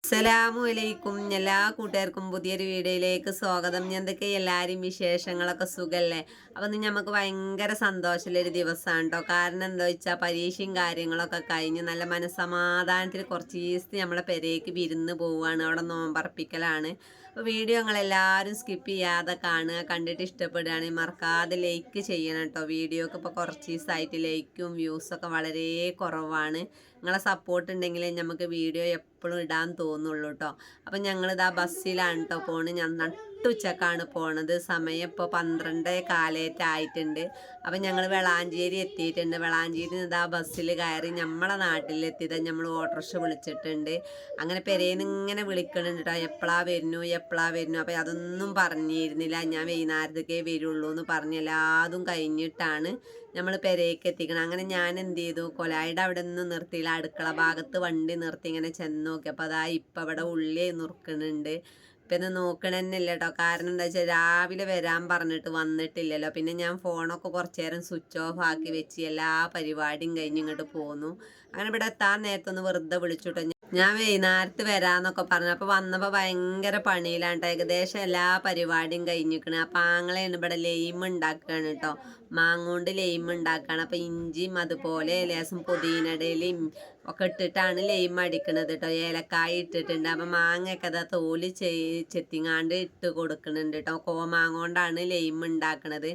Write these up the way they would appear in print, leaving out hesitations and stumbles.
അസ്സലാമു അലൈക്കും. എല്ലാ കൂട്ടുകാർക്കും പുതിയൊരു വീഡിയോയിലേക്ക് സ്വാഗതം. എന്തൊക്കെ എല്ലാവരും വിശേഷങ്ങളൊക്കെ സുഖല്ലേ? അപ്പം ഇന്ന് നമുക്ക് ഭയങ്കര സന്തോഷമുള്ളൊരു ദിവസമാണ് കേട്ടോ. കാരണം എന്താ വെച്ചാൽ പരീക്ഷയും കാര്യങ്ങളൊക്കെ കഴിഞ്ഞ് നല്ല മനസ്സമാധാനത്തിൽ കുറച്ച് ദിവസത്തെ നമ്മളെ പെരേക്ക് വിരുന്ന് പോവുകയാണ്. അവിടെ നോമ്പറപ്പിക്കലാണ്. അപ്പോൾ വീഡിയോ നിങ്ങളെല്ലാവരും സ്കിപ്പ് ചെയ്യാതെ കാണുക. കണ്ടിട്ട് ഇഷ്ടപ്പെടുകയാണെങ്കിൽ മറക്കാതെ ലൈക്ക് ചെയ്യണം കേട്ടോ. വീഡിയോക്ക് ഇപ്പോൾ കുറച്ച് ദിവസമായിട്ട് ലൈക്കും വ്യൂസൊക്കെ വളരെ കുറവാണ്. നിങ്ങളെ സപ്പോർട്ട് ഉണ്ടെങ്കിൽ നമുക്ക് വീഡിയോ എപ്പോഴും ഇടാൻ തോന്നുള്ളൂ കേട്ടോ. അപ്പം ഞങ്ങളിതാ ബസ്സിലാണ് കേട്ടോ പോണ്. ഞാൻ നട്ടുച്ചക്കാണ് പോണത്. സമയം ഇപ്പോൾ 12 ആയിട്ടുണ്ട്. അപ്പം ഞങ്ങൾ വെളാഞ്ചേരി എത്തിയിട്ടുണ്ട്. വെളാഞ്ചേരി ഇതാ ബസ്സിൽ കയറി നമ്മളെ നാട്ടിലെത്തിയത്. നമ്മൾ ഓട്ടോറിക്ഷ വിളിച്ചിട്ടുണ്ട്. അങ്ങനെ പെരേന്ന് ഇങ്ങനെ വിളിക്കണുണ്ട് കേട്ടോ, എപ്പോഴാ വരുന്നു. അപ്പം അതൊന്നും പറഞ്ഞിരുന്നില്ല. ഞാൻ വൈകുന്നേരത്തേക്കേ വരുള്ളൂ എന്ന് പറഞ്ഞ് എല്ലാതും കഴിഞ്ഞിട്ടാണ് നമ്മൾ പെരേക്ക് എത്തിക്കണം. അങ്ങനെ ഞാൻ എന്ത് ചെയ്തു, കൊലായുടെ അവിടെ നിന്ന് നിർത്തിയില്ല, അടുക്കള ഭാഗത്ത് വണ്ടി നിർത്തി ഇങ്ങനെ ചെന്ന് നോക്കി. അപ്പോൾ അതാ ഇപ്പം അവിടെ ഉള്ളി നുറുക്കണുണ്ട്. പിന്നെ നോക്കണമെന്നില്ല കേട്ടോ. കാരണം എന്താ വെച്ചാൽ രാവിലെ വരാൻ പറഞ്ഞിട്ട് വന്നിട്ടില്ലല്ലോ. പിന്നെ ഞാൻ ഫോണൊക്കെ കുറച്ച് നേരം സ്വിച്ച് ഓഫ് ആക്കി വെച്ച് എല്ലാ പരിപാടിയും കഴിഞ്ഞ് ഇങ്ങോട്ട് പോന്നു. അങ്ങനെ ഇവിടെ എത്താൻ നേരത്തൊന്ന് വെറുതെ വിളിച്ചുട്ടോ. ഞാൻ വൈകുന്നേരത്ത് വരാന്നൊക്കെ പറഞ്ഞു. അപ്പോൾ വന്നപ്പോൾ ഭയങ്കര പണിയിലാണ് കേട്ടോ. ഏകദേശം എല്ലാ പരിപാടിയും കഴിഞ്ഞിരിക്കണേ. അപ്പം ആങ്ങളെയാണ് ഇവിടെ ലെയിം ഉണ്ടാക്കുകയാണ് കേട്ടോ. മാങ്ങോണ്ട് ലെയിം ഉണ്ടാക്കുകയാണ്. അപ്പം ഇഞ്ചിയും അതുപോലെ ലേശം പുതിനടയിലും ഒക്കെ ഇട്ടിട്ടാണ് ലെയിം അടിക്കണത് കേട്ടോ. ഏലക്കായ ഇട്ടിട്ടുണ്ട്. അപ്പം മാങ്ങയൊക്കെ അതാ തോല് ചെത്തിങ്ങാണ്ട് ഇട്ട് കൊടുക്കുന്നുണ്ട് കേട്ടോ. കോമാങ്ങ കൊണ്ടാണ് ലെയിം ഉണ്ടാക്കണത്.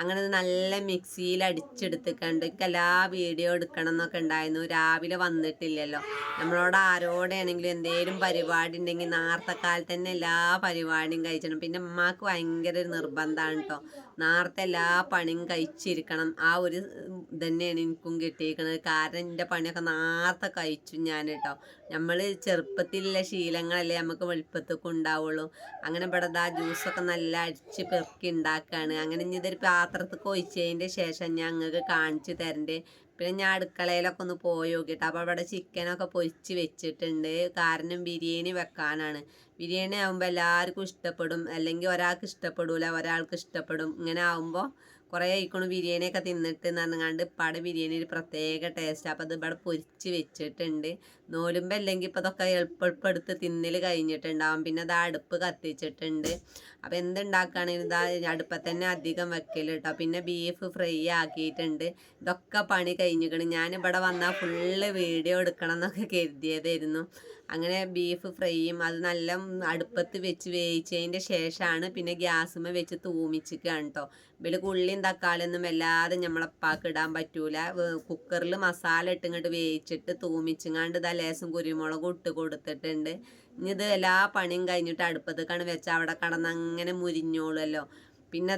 അങ്ങനെ നല്ല മിക്സിയിൽ അടിച്ചെടുത്തിട്ടുണ്ട്. എനിക്ക് എല്ലാ വീഡിയോ എടുക്കണം എന്നൊക്കെ ഉണ്ടായിരുന്നു. രാവിലെ വന്നിട്ടില്ലല്ലോ. നമ്മളോട് ആരോടാണെങ്കിലും എന്തെങ്കിലും പരിപാടി ഉണ്ടെങ്കിൽ നേരത്തെ കാലത്ത് തന്നെ എല്ലാ പരിപാടിയും കഴിച്ചണം. പിന്നെ ഉമ്മാക്ക് ഭയങ്കര ഒരു നിർബന്ധമാണ് കേട്ടോ. നേരത്തെ എല്ലാ പണിയും കഴിച്ചിരിക്കണം. ആ ഒരു തന്നെയാണ് എനിക്കും കിട്ടിയിരിക്കുന്നത്. കാരണം എൻ്റെ പണിയൊക്കെ നേരത്തെ കഴിച്ചു ഞാൻ കേട്ടോ. നമ്മൾ ചെറുപ്പത്തിലുള്ള ശീലങ്ങളല്ലേ നമുക്ക് വെളുപ്പത്തൊക്കെ ഉണ്ടാവുള്ളൂ. അങ്ങനെ ഇവിടെ ദാ ജ്യൂസൊക്കെ നല്ല അടിച്ച് പെറുക്കി ഉണ്ടാക്കുകയാണ്. അങ്ങനെ ഇനി ഇതൊരു പാത്രത്തിൽ ഒഴിച്ചതിൻ്റെ ശേഷം ഞാൻ നിങ്ങൾക്ക് കാണിച്ചു തരണ്ടേ. പിന്നെ ഞാൻ അടുക്കളയിലൊക്കെ ഒന്ന് പോയി നോക്കിയിട്ട് അപ്പോൾ അവിടെ ചിക്കനൊക്കെ പൊരിച്ച് വെച്ചിട്ടുണ്ട്. കാരണം ബിരിയാണി വെക്കാനാണ്. ബിരിയാണി ആകുമ്പോൾ എല്ലാവർക്കും ഇഷ്ടപ്പെടും, അല്ലെങ്കിൽ ഒരാൾക്ക് ഇഷ്ടപ്പെടില്ല, ഒരാൾക്ക് ഇഷ്ടപ്പെടും. ഇങ്ങനെ ആകുമ്പോൾ കുറേ ആയിക്കോണം ബിരിയാണിയൊക്കെ തിന്നിട്ട് എന്ന് പറഞ്ഞാണ്ട് ഇപ്പാടെ ബിരിയാണി ഒരു പ്രത്യേക ടേസ്റ്റ്. അപ്പോൾ അത് ഇവിടെ പൊരിച്ച് വെച്ചിട്ടുണ്ട്. നോലുമ്പോൾ അല്ലെങ്കിൽ ഇപ്പോൾ അതൊക്കെ എളുപ്പം എടുത്ത് തിന്നൽ കഴിഞ്ഞിട്ടുണ്ടാവും. പിന്നെ അത് അടുപ്പ് കത്തിച്ചിട്ടുണ്ട്. അപ്പോൾ എന്തുണ്ടാക്കുകയാണെങ്കിൽ ഇതാ അടുപ്പത്ത് തന്നെ അധികം വെക്കൽ കേട്ടോ. പിന്നെ ബീഫ് ഫ്രൈ ആക്കിയിട്ടുണ്ട്. ഇതൊക്കെ പണി കഴിഞ്ഞിരിക്കണം. ഞാനിവിടെ വന്നാൽ ഫുള്ള് വീഡിയോ എടുക്കണം എന്നൊക്കെ കരുതിയതായിരുന്നു. അങ്ങനെ ബീഫ് ഫ്രൈയും അത് നല്ല അടുപ്പത്ത് വെച്ച് വേവിച്ചതിൻ്റെ ശേഷമാണ് പിന്നെ ഗ്യാസുമ്മ വെച്ച് തൂമിച്ചിക്കുകയാണ് കേട്ടോ. ഇതിൽ ഉള്ളിയും തക്കാളിയൊന്നും വല്ലാതെ നമ്മളപ്പാക്ക് ഇടാൻ പറ്റൂല. കുക്കറിൽ മസാല ഇട്ടിങ്ങോട്ട് വേവിച്ചിട്ട് തൂമിച്ചിങ്ങാണ്ട് ഇതാ ലേശം കുരുമുളകും ഇട്ട് കൊടുത്തിട്ടുണ്ട്. ഇനി ഇത് എല്ലാ പണിയും കഴിഞ്ഞിട്ട് അടുപ്പത്തേക്കാണ് വെച്ചാൽ അവിടെ കടന്ന് അങ്ങനെ മുരിഞ്ഞോളല്ലോ. പിന്നെ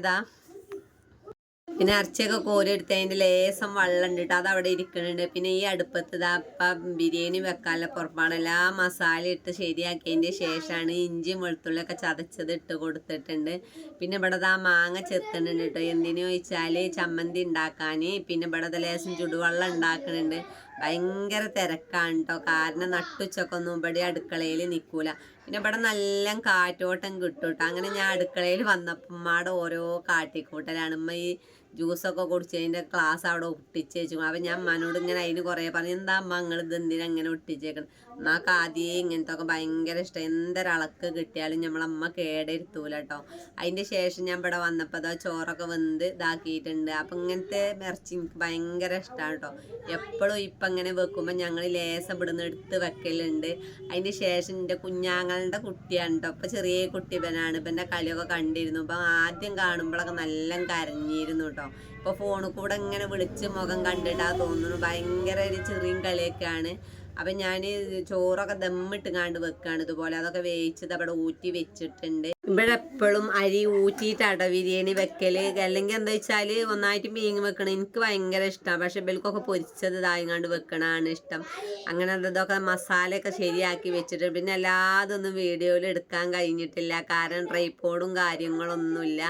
ഇറച്ചിയൊക്കെ കോരിയെടുത്തതിൻ്റെ ലേശം വെള്ളം ഉണ്ട്. അത് അവിടെ ഇരിക്കുന്നുണ്ട്. പിന്നെ ഈ അടുപ്പത്ത് ഇപ്പം ബിരിയാണി വെക്കാനുള്ള പുറപ്പാട് എല്ലാ മസാല ഇട്ട് ശരിയാക്കിയതിൻ്റെ ശേഷമാണ് ഇഞ്ചിയും വെളുത്തുള്ളിയൊക്കെ ചതച്ചത് ഇട്ട് കൊടുത്തിട്ടുണ്ട്. പിന്നെ ഇവിടെ മാങ്ങ ചെത്തുന്നുണ്ട് കേട്ടോ. എന്തിനു ചോദിച്ചാൽ ചമ്മന്തി ഉണ്ടാക്കാൻ. പിന്നെ ഇവിടെ ലേശം ചുടുവെള്ളം ഉണ്ടാക്കുന്നുണ്ട്. ഭയങ്കര തിരക്കാണ് കേട്ടോ. കാരണം നട്ടുച്ചക്കൊന്നും ഇവിടെ അടുക്കളയിൽ നിൽക്കൂല. പിന്നെ ഇവിടെ നല്ല കാറ്റോട്ടം കിട്ടും കേട്ടോ. അങ്ങനെ ഞാൻ അടുക്കളയിൽ വന്നപ്പോൾ ഉമ്മയുടെ ഓരോ കാട്ടിക്കൂട്ടലാണ്. ഉമ്മ ഈ ജ്യൂസൊക്കെ കുടിച്ചതിൻ്റെ ക്ലാസ് അവിടെ ഒട്ടിച്ച് വെച്ചു. അപ്പം ഞാൻ അമ്മനോട് ഇങ്ങനെ അതിന് കുറേ പറഞ്ഞു, എന്താ അമ്മ നിങ്ങൾ ഇത് എന്തിനാ ഇങ്ങനെ ഒട്ടിച്ചേക്കണം. ഉമ്മാക്ക് ആദ്യമേ ഇങ്ങനത്തെ ഒക്കെ ഭയങ്കര ഇഷ്ടം. എന്തൊരളക്ക് കിട്ടിയാലും നമ്മളമ്മ കേടെടുത്തൂല കേട്ടോ. അതിൻ്റെ ശേഷം ഞാൻ ഇവിടെ വന്നപ്പോൾ അതാ ചോറൊക്കെ വെന്ത് ഇതാക്കിയിട്ടുണ്ട്. അപ്പം ഇങ്ങനത്തെ ഇറച്ചി എനിക്ക് ഭയങ്കര ഇഷ്ടമാണ് കേട്ടോ. എപ്പോഴും ഇപ്പം ഇങ്ങനെ വെക്കുമ്പോൾ ഞങ്ങൾ ലേസം ഇവിടുന്ന് എടുത്ത് വെക്കലുണ്ട്. അതിൻ്റെ ശേഷം എൻ്റെ കുഞ്ഞാങ്ങളുടെ കുട്ടിയാണ് കേട്ടോ. ഇപ്പം ചെറിയ കുട്ടി ഇവനാണ്. ഇവൻ്റെ കളിയൊക്കെ കണ്ടിരുന്നു. അപ്പം ആദ്യം കാണുമ്പോഴൊക്കെ നല്ല കരഞ്ഞിരുന്നു കേട്ടോ. ഇപ്പോൾ ഫോണിൽ കൂടെ ഇങ്ങനെ വിളിച്ച് മുഖം കണ്ടിട്ടാ തോന്നുന്നു. ഭയങ്കര ഒരു ചെറിയ കളിയൊക്കെയാണ്. അപ്പം ഞാൻ ചോറൊക്കെ ദമ്മിട്ട് കാണ്ട് വെക്കുകയാണ്. ഇതുപോലെ അതൊക്കെ വേവിച്ചത് അവിടെ ഊറ്റി വെച്ചിട്ടുണ്ട്. ഇവിടെ എപ്പോഴും അരി ഊറ്റിയിട്ടാട്ടോ ബിരിയാണി വെക്കൽ. അല്ലെങ്കിൽ എന്താ വെച്ചാൽ ഒന്നായിട്ട് മീൻ വെക്കണം എനിക്ക് ഭയങ്കര ഇഷ്ടമാണ്. പക്ഷെ ഇവൽക്കൊക്കെ പൊരിച്ചത് ഇതായിങ്ങാണ്ട് വെക്കണതാണ് ഇഷ്ടം. അങ്ങനെ അതൊക്കെ മസാലയൊക്കെ ശരിയാക്കി വെച്ചിട്ട് പിന്നെ എല്ലാതൊന്നും വീഡിയോയിൽ എടുക്കാൻ കഴിഞ്ഞിട്ടില്ല. കാരണം ട്രൈപോഡും കാര്യങ്ങളൊന്നുമില്ല.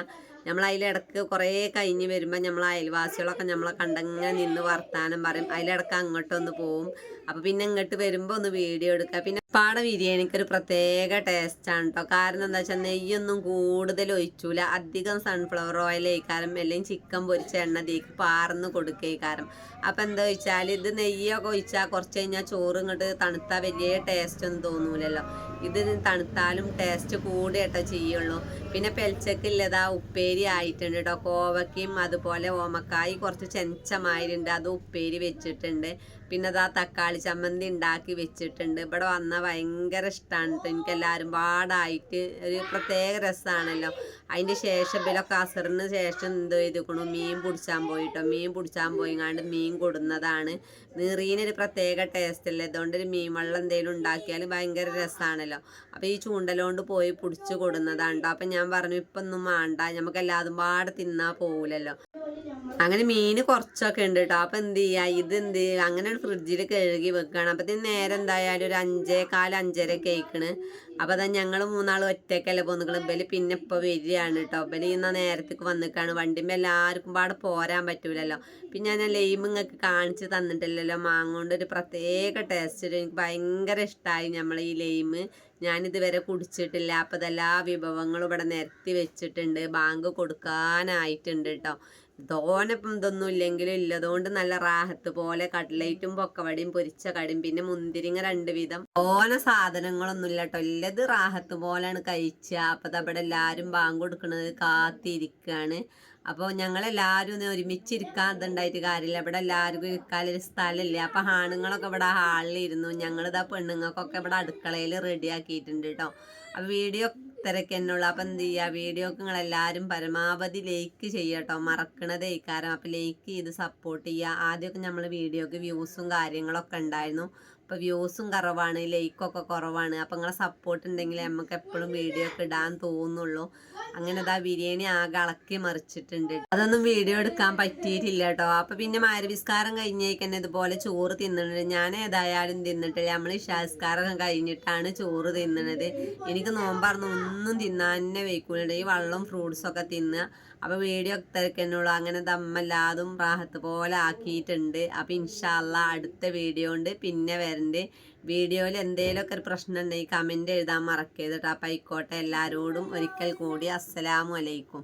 നമ്മൾ അതിലിടക്ക് കുറേ കഴിഞ്ഞ് വരുമ്പോൾ നമ്മൾ അയൽവാസികളൊക്കെ നമ്മളെ കണ്ടങ്ങനെ നിന്ന് വർത്താനം പറയും. അതിലിടക്ക് അങ്ങോട്ടൊന്ന് പോവും. അപ്പോൾ പിന്നെ ഇങ്ങോട്ട് വരുമ്പോൾ ഒന്ന് വീഡിയോ എടുക്കുക. പിന്നെ പാട ബിരിയാണിക്കൊരു പ്രത്യേക ടേസ്റ്റാണ് കേട്ടോ. കാരണം എന്താ വെച്ചാൽ നെയ്യൊന്നും കൂടുതൽ ഒഴിച്ചൂല, അധികം സൺഫ്ലവർ ഓയിൽ ഒഴിക്കാരം, അല്ലെങ്കിൽ ചിക്കൻ പൊരിച്ച എണ്ണ തീക്ക് പാർന്ന് കൊടുക്കേക്കാരം. അപ്പം എന്താ വെച്ചാൽ ഇത് നെയ്യൊക്കെ ഒഴിച്ചാൽ കുറച്ച് കഴിഞ്ഞാൽ ചോറ് ഇങ്ങോട്ട് തണുത്താൽ വലിയ ടേസ്റ്റ് ഒന്നും തോന്നൂലല്ലോ. ഇത് തണുത്താലും ടേസ്റ്റ് കൂടിയിട്ടോ ചെയ്യുള്ളൂ. പിന്നെ പെൽച്ചക്കില്ലതാ ഉപ്പേരി ആയിട്ടുണ്ട് കേട്ടോ. കോവയ്ക്കും അതുപോലെ ഓമക്കായി കുറച്ച് ചെഞ്ചമായിട്ടുണ്ട്, അത് ഉപ്പേരി വെച്ചിട്ടുണ്ട്. പിന്നെ അതാ തക്കാളി ചമ്മന്തി ഉണ്ടാക്കി വെച്ചിട്ടുണ്ട്. ഇവിടെ വന്നാൽ ഭയങ്കര ഇഷ്ടമാണ് കേട്ടോ. എനിക്കെല്ലാവരും പാടായിട്ട് ഒരു പ്രത്യേക രസമാണല്ലോ. അതിൻ്റെ ശേഷം ഇവരൊക്കെ അസറിന് ശേഷം എന്തോ ചെയ്തിക്കണു, മീൻ പിടിച്ചാൻ പോയിട്ടോ. മീൻ പിടിച്ചാൻ പോയിങ്ങാണ്ട് മീൻ കൊടുന്നതാണ്. നീറീനൊരു പ്രത്യേക ടേസ്റ്റ് അല്ലേ, അതുകൊണ്ട് ഒരു മീൻ വെള്ളം എന്തെങ്കിലും ഉണ്ടാക്കിയാൽ ഭയങ്കര രസമാണല്ലോ. അപ്പോൾ ഈ ചൂണ്ടലോണ്ട് പോയി പിടിച്ച് കൊടുന്നതാണ് കേട്ടോ. അപ്പം ഞാൻ പറഞ്ഞു ഇപ്പം ഒന്നും വേണ്ട, നമുക്ക് എല്ലാതും പാടെ തിന്നാൻ പോകില്ലല്ലോ. അങ്ങനെ മീൻ കുറച്ചൊക്കെ ഉണ്ട് കേട്ടോ. അപ്പം എന്ത് ചെയ്യുക, ഇതെന്ത് അങ്ങനെ ഫ്രിഡ്ജിൽ കഴുകി വെക്കുകയാണ്. അപ്പത്തിന് നേരം എന്തായാലും ഒരു 5:15 5:30 കഴിക്കണ്. അപ്പോൾ അതാ ഞങ്ങൾ 3 ഒറ്റയ്ക്കല്ലേ പോന്നിക്കണം. ഇവല് പിന്നെ ഇപ്പോൾ വരികയാണ് കേട്ടോ. ഇവല് ഇന്ന നേരത്തേക്ക് വന്നിക്കാണ്. വണ്ടിമ്മ എല്ലാവർക്കും പാടെ പോരാൻ പറ്റൂലല്ലോ. പിന്നെ ഞാൻ ലൈം നിങ്ങൾക്ക് കാണിച്ച് തന്നിട്ടില്ലല്ലോ. മാങ്ങോണ്ട് ഒരു പ്രത്യേക ടേസ്റ്റ്, എനിക്ക് ഭയങ്കര ഇഷ്ടമായി നമ്മൾ ഈ ലൈം. ഞാനിതുവരെ കുടിച്ചിട്ടില്ല. അപ്പോൾ അതെല്ലാ വിഭവങ്ങളും ഇവിടെ നിരത്തി വെച്ചിട്ടുണ്ട്. ബാങ്ക് കൊടുക്കാനായിട്ടുണ്ട് കേട്ടോ. തോനപ്പം ഇതൊന്നും ഇല്ലെങ്കിലും ഇല്ലതുകൊണ്ട് നല്ല റാഹത്ത് പോലെ കട്ട്ലേറ്റും പൊക്കവടിയും പൊരിച്ച കടിയും പിന്നെ മുന്തിരിങ്ങ 2 വീതം. തോന സാധനങ്ങളൊന്നും ഇല്ല കേട്ടോ. ഇല്ലത് റാഹത്ത് പോലെയാണ് കഴിക്കുക. അപ്പം അവിടെ എല്ലാവരും ബാങ്ക് കൊടുക്കുന്നത് കാത്തിരിക്കുകയാണ്. അപ്പോൾ ഞങ്ങളെല്ലാവരും ഒന്ന് ഒരുമിച്ചിരിക്കാൻ ഇതുണ്ടായിട്ട് കാര്യമില്ല. ഇവിടെ എല്ലാവർക്കും ഇരിക്കാനൊരു സ്ഥലമില്ല. അപ്പം ആണുങ്ങളൊക്കെ ഇവിടെ ഹാളിലിരുന്നു. ഞങ്ങളിതാ പെണ്ണുങ്ങൾക്കൊക്കെ ഇവിടെ അടുക്കളയിൽ റെഡിയാക്കിയിട്ടുണ്ട് കേട്ടോ. അപ്പോൾ വീഡിയോ ഇത്രയൊക്കെ എന്നുള്ളൂ. അപ്പം എന്ത് ചെയ്യുക, വീഡിയോക്ക് നിങ്ങളെല്ലാവരും പരമാവധി ലൈക്ക് ചെയ്യട്ടോ, മറക്കണത് ഇക്കാരം. അപ്പം ലൈക്ക് ചെയ്ത് സപ്പോർട്ട് ചെയ്യുക. ആദ്യമൊക്കെ നമ്മൾ വീഡിയോക്ക് വ്യൂസും കാര്യങ്ങളൊക്കെ ഉണ്ടായിരുന്നു. അപ്പോൾ വ്യൂസും കുറവാണ്, ലൈക്കൊക്കെ കുറവാണ്. അപ്പം നിങ്ങളെ സപ്പോർട്ട് ഉണ്ടെങ്കിൽ നമുക്ക് എപ്പോഴും വീഡിയോ ഒക്കെ ഇടാൻ തോന്നുള്ളൂ. അങ്ങനെ ഇതാ ബിരിയാണി ആകെ ഇളക്കി മറിച്ചിട്ടുണ്ട്. അതൊന്നും വീഡിയോ എടുക്കാൻ പറ്റിയിട്ടില്ല കേട്ടോ. അപ്പം പിന്നെ മഗ്‌രിബിസ്കാരം കഴിഞ്ഞേക്കന്നെ ഇതുപോലെ ചോറ് തിന്നുന്നുണ്ട്. ഞാൻ ഏതായാലും തിന്നിട്ടില്ല. നമ്മൾ ഇശാസ്കാരം കഴിഞ്ഞിട്ടാണ് ചോറ് തിന്നണത്. എനിക്ക് നോമ്പാർന്ന് ഒന്നും തിന്നാൻ തന്നെ വയ്ക്കൂലുണ്ട്. ഈ വെള്ളം ഫ്രൂട്ട്സൊക്കെ തിന്നുക. അപ്പോൾ വീഡിയോ തിരക്കന്നുള്ളൂ. അങ്ങനെ ദമ്മെല്ലാതും റാഹത്ത് പോലെ ആക്കിയിട്ടുണ്ട്. അപ്പോൾ ഇൻഷാ അള്ളാ അടുത്ത വീഡിയോ ഉണ്ട് പിന്നെ വരണ്ട്. വീഡിയോയിൽ എന്തെങ്കിലുമൊക്കെ ഒരു പ്രശ്നം ഉണ്ടെങ്കിൽ കമൻറ്റ് എഴുതാൻ മറക്കരുത് കേട്ടോ. അപ്പോൾ ആയിക്കോട്ടെ, എല്ലാവരോടും ഒരിക്കൽ കൂടി അസ്സലാമു അലൈക്കും.